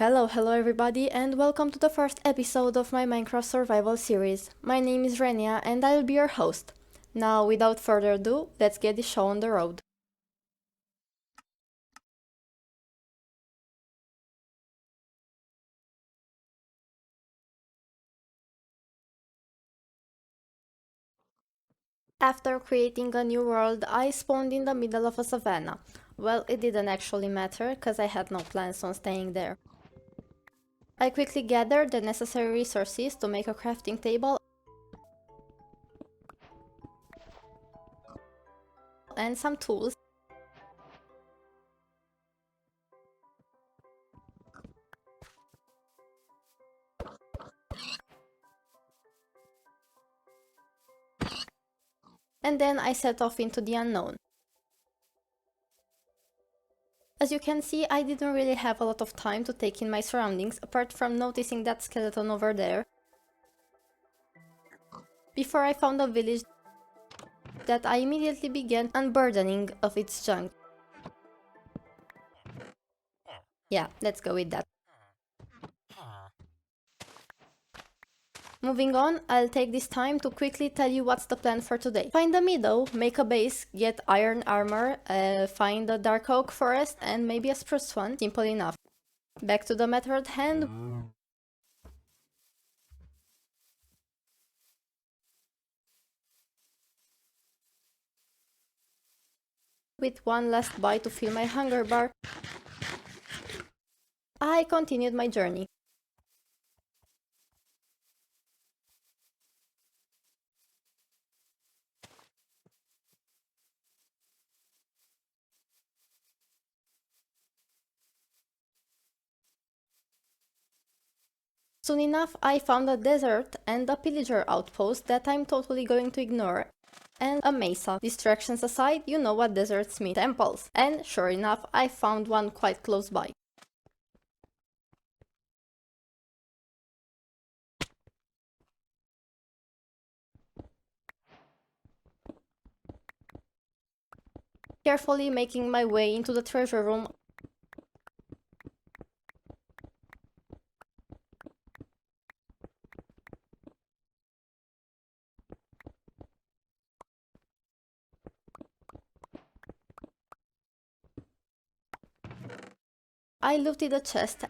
Hello everybody, and welcome to the first episode of my Minecraft survival series. My name is Renia and I'll be your host. Now, without further ado, let's get the show on the road. After creating a new world, I spawned in the middle of a savanna. Well, it didn't actually matter, cause I had no plans on staying there. I quickly gathered the necessary resources to make a crafting table and some tools. And then I set off into the unknown. As you can see, I didn't really have a lot of time to take in my surroundings, apart from noticing that skeleton over there, before I found a village that I immediately began unburdening of its junk. Yeah, let's go with that. Moving on, I'll take this time to quickly tell you what's the plan for today. Find a meadow, make a base, get iron armor, find a dark oak forest and maybe a spruce one, simple enough. Back to the matter at hand. With one last bite to fill my hunger bar, I continued my journey. Soon enough, I found a desert and a pillager outpost that I'm totally going to ignore. And a mesa. Distractions aside, you know what deserts mean: temples. And sure enough, I found one quite close by. Carefully making my way into the treasure room, I looted a chest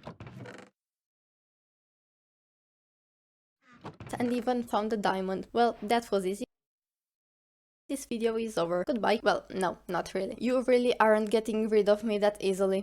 and even found a diamond. Well, that was easy. This video is over. Goodbye. Well, no, not really. You really aren't getting rid of me that easily.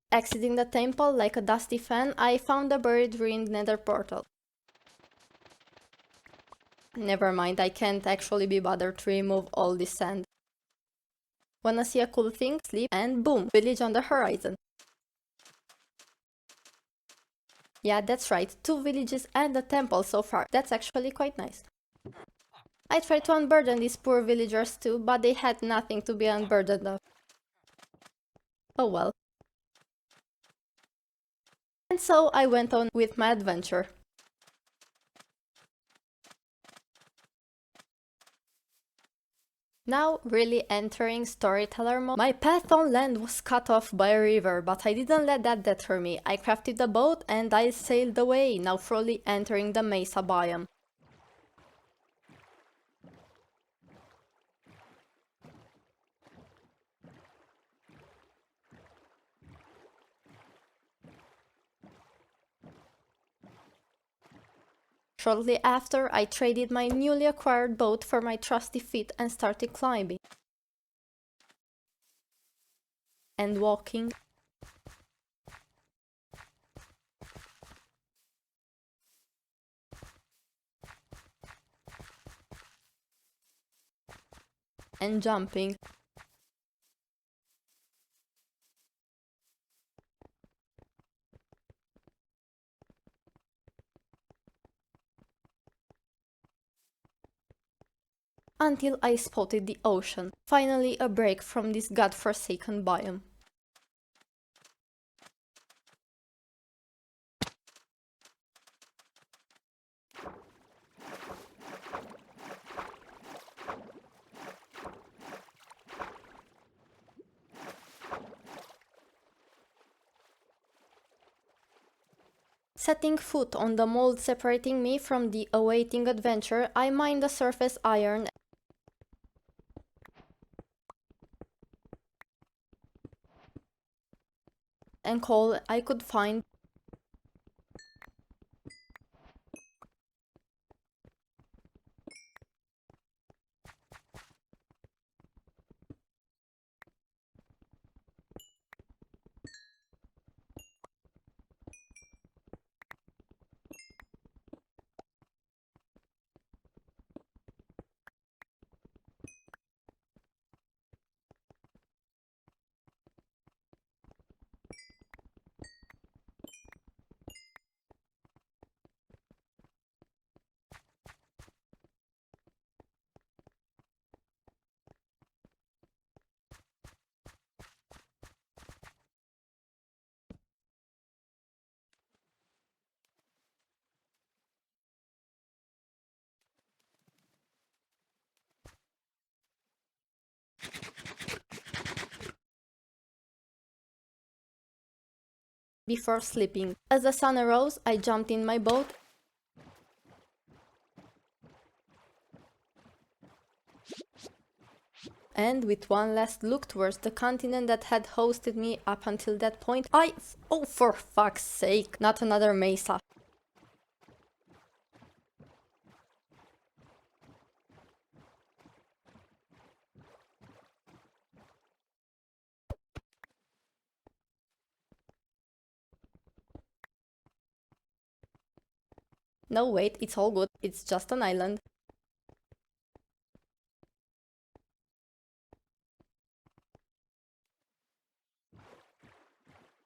Exiting the temple like a dusty fan, I found a buried ruined nether portal. Never mind, I can't actually be bothered to remove all this sand. Wanna see a cool thing? Sleep and boom! Village on the horizon. Yeah, that's right, 2 villages and a temple so far. That's actually quite nice. I tried to unburden these poor villagers too, but they had nothing to be unburdened of. Oh well. And so I went on with my adventure. Now, really entering storyteller mode. My path on land was cut off by a river, but I didn't let that deter me. I crafted a boat and I sailed away, now fully entering the mesa biome. Shortly after, I traded my newly acquired boat for my trusty feet and started climbing and walking and jumping. until I spotted the ocean. Finally a break from this godforsaken biome. Setting foot on the mold separating me from the awaiting adventure, I mined the surface iron and coal I could find. Before sleeping. As the sun arose, I jumped in my boat and with one last look towards the continent that had hosted me up until that point, oh, for fuck's sake, not another mesa. No, wait, it's all good, it's just an island.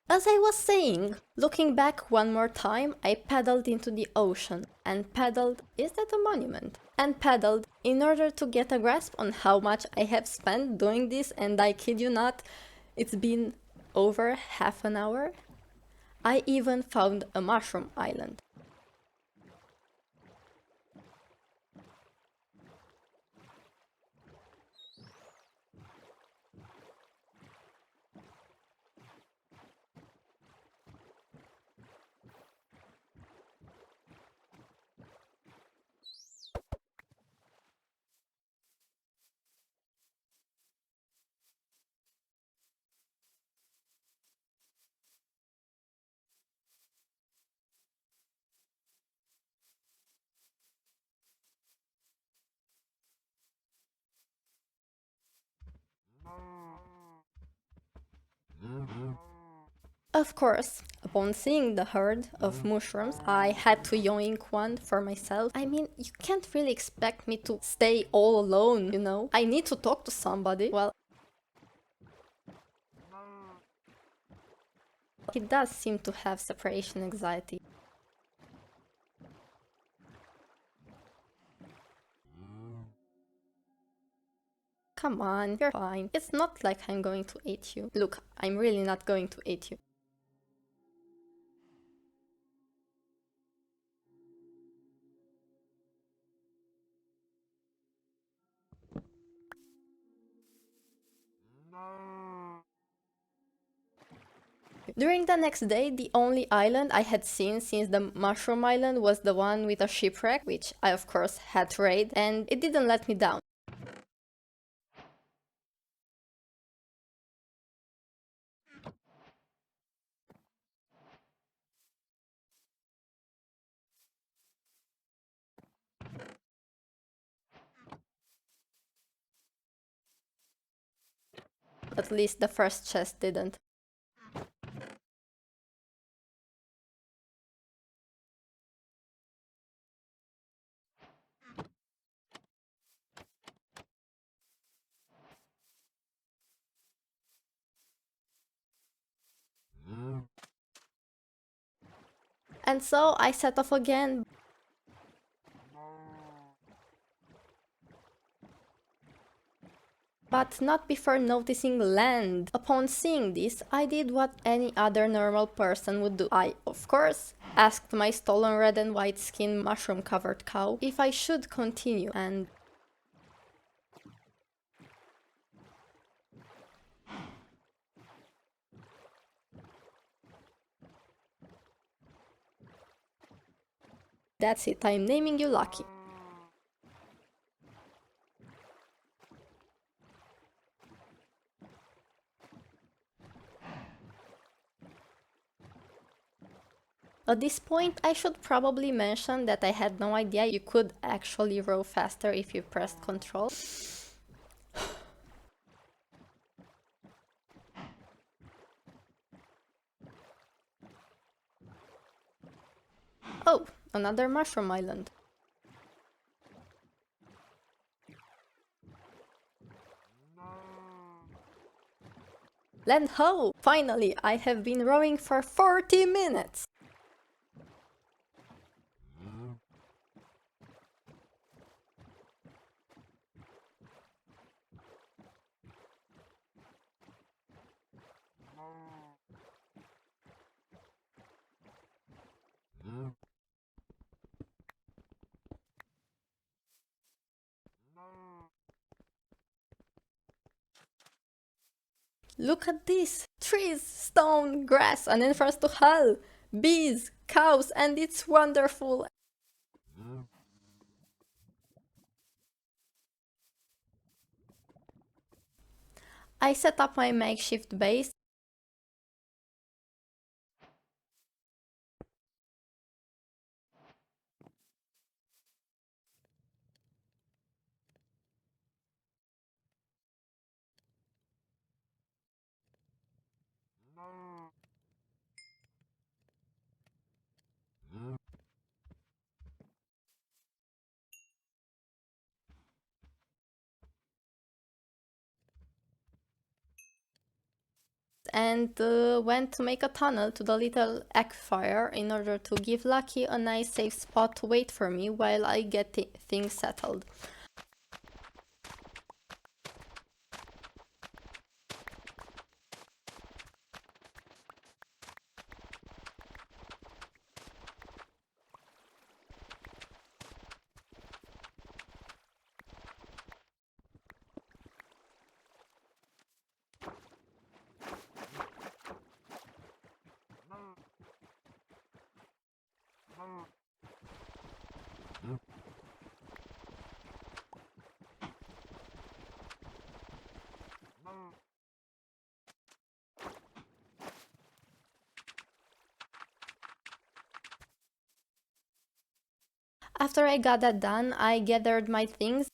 As I was saying, looking back one more time, I paddled into the ocean. And paddled, is that a monument? And paddled in order to get a grasp on how much I have spent doing this, and I kid you not, it's been over half an hour. I even found a mushroom island. Of course, upon seeing the herd of mushrooms, I had to yoink one for myself. I mean, you can't really expect me to stay all alone, you know? I need to talk to somebody. Well, he does seem to have separation anxiety. Come on, you're fine. It's not like I'm going to eat you. Look, I'm really not going to eat you. During the next day, the only island I had seen since the Mushroom Island was the one with a shipwreck, which I of course had to raid, and it didn't let me down. At least the first chest didn't. And so I set off again. but not before noticing land. Upon seeing this, I did what any other normal person would do. I, of course, asked my stolen red and white skin mushroom covered cow if I should continue, and that's it, I'm naming you Lucky. At this point, I should probably mention that I had no idea you could actually row faster if you pressed Ctrl. Oh, another mushroom island. Land ho! Finally, I have been rowing for 40 minutes! Look at this! Trees, stone, grass, an entrance to hell, bees, cows, and it's wonderful! I set up my makeshift base and went to make a tunnel to the little aquifer in order to give Lucky a nice safe spot to wait for me while I get things settled. After I got that done, I gathered my things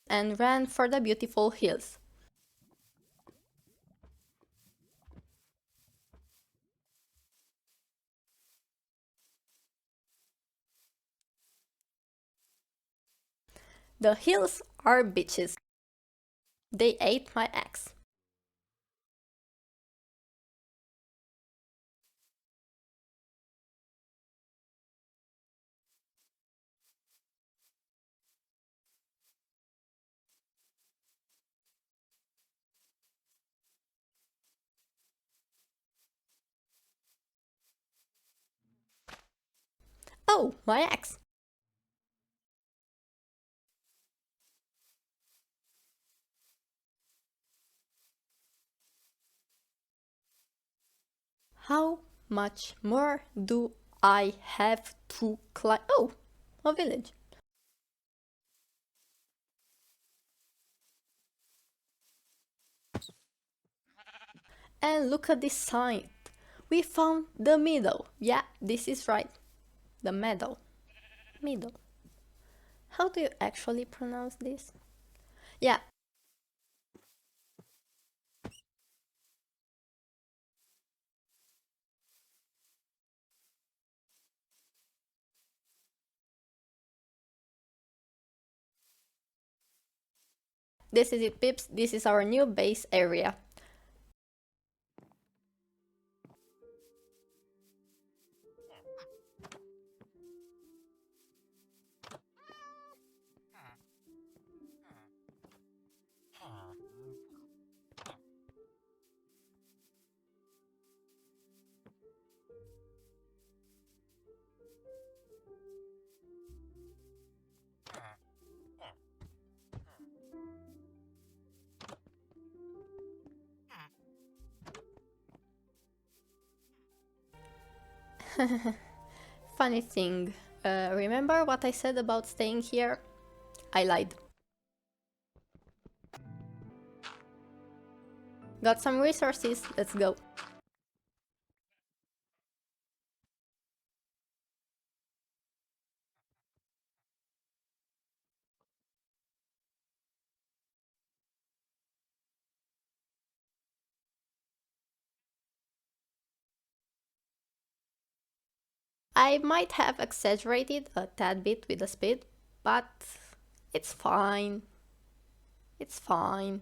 and ran for the beautiful hills. The hills are bitches. They ate my axe. Oh, my axe! How much more do I have to climb? Oh, a village. And look at this sign. We found the meadow. Yeah, this is right. The meadow. Meadow. How do you actually pronounce this? Yeah, this is it, peeps. This is our new base area. Funny thing, remember what I said about staying here? I lied. Got some resources, let's go. I might have exaggerated a tad bit with the speed, but it's fine. It's fine.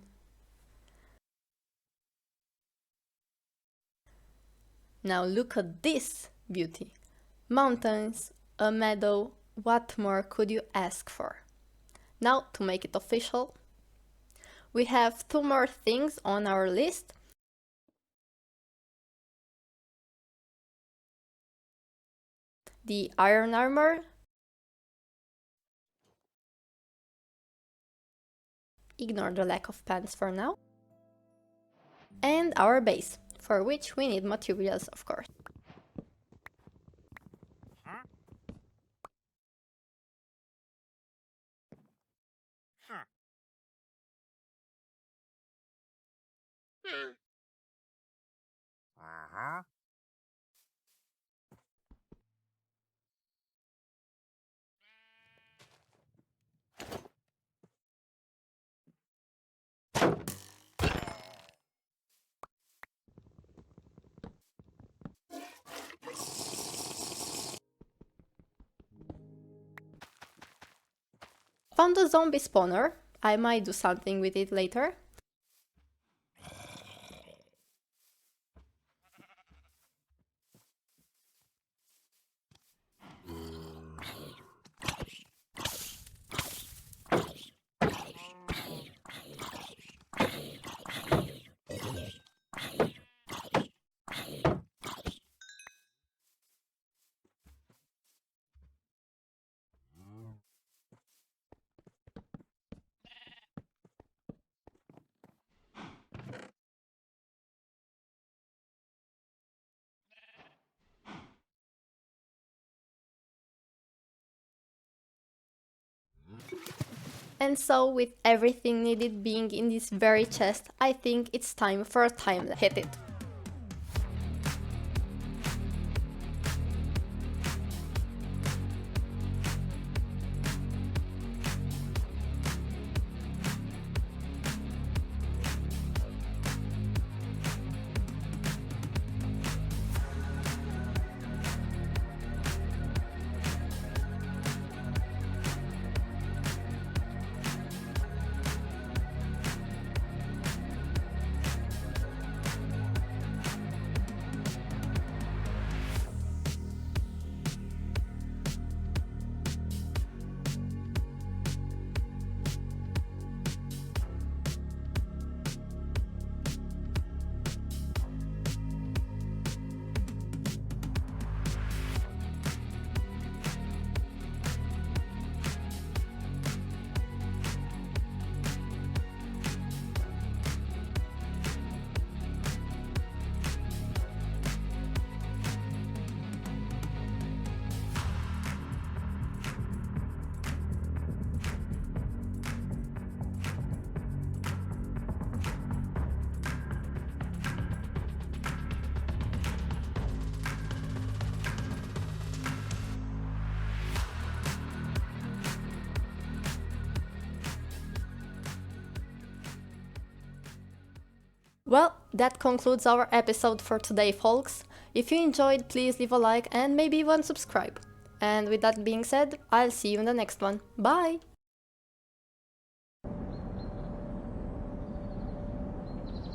Now look at this beauty. Mountains, a meadow, what more could you ask for? Now, to make it official, we have 2 more things on our list. The iron armor, ignore the lack of pants for now, and our base, for which we need materials, of course. Found a zombie spawner. I might do something with it later. And so, with everything needed being in this very chest, I think it's time for a time lapse. Hit it. Well, that concludes our episode for today, folks. If you enjoyed, please leave a like and maybe even subscribe. And with that being said, I'll see you in the next one. Bye!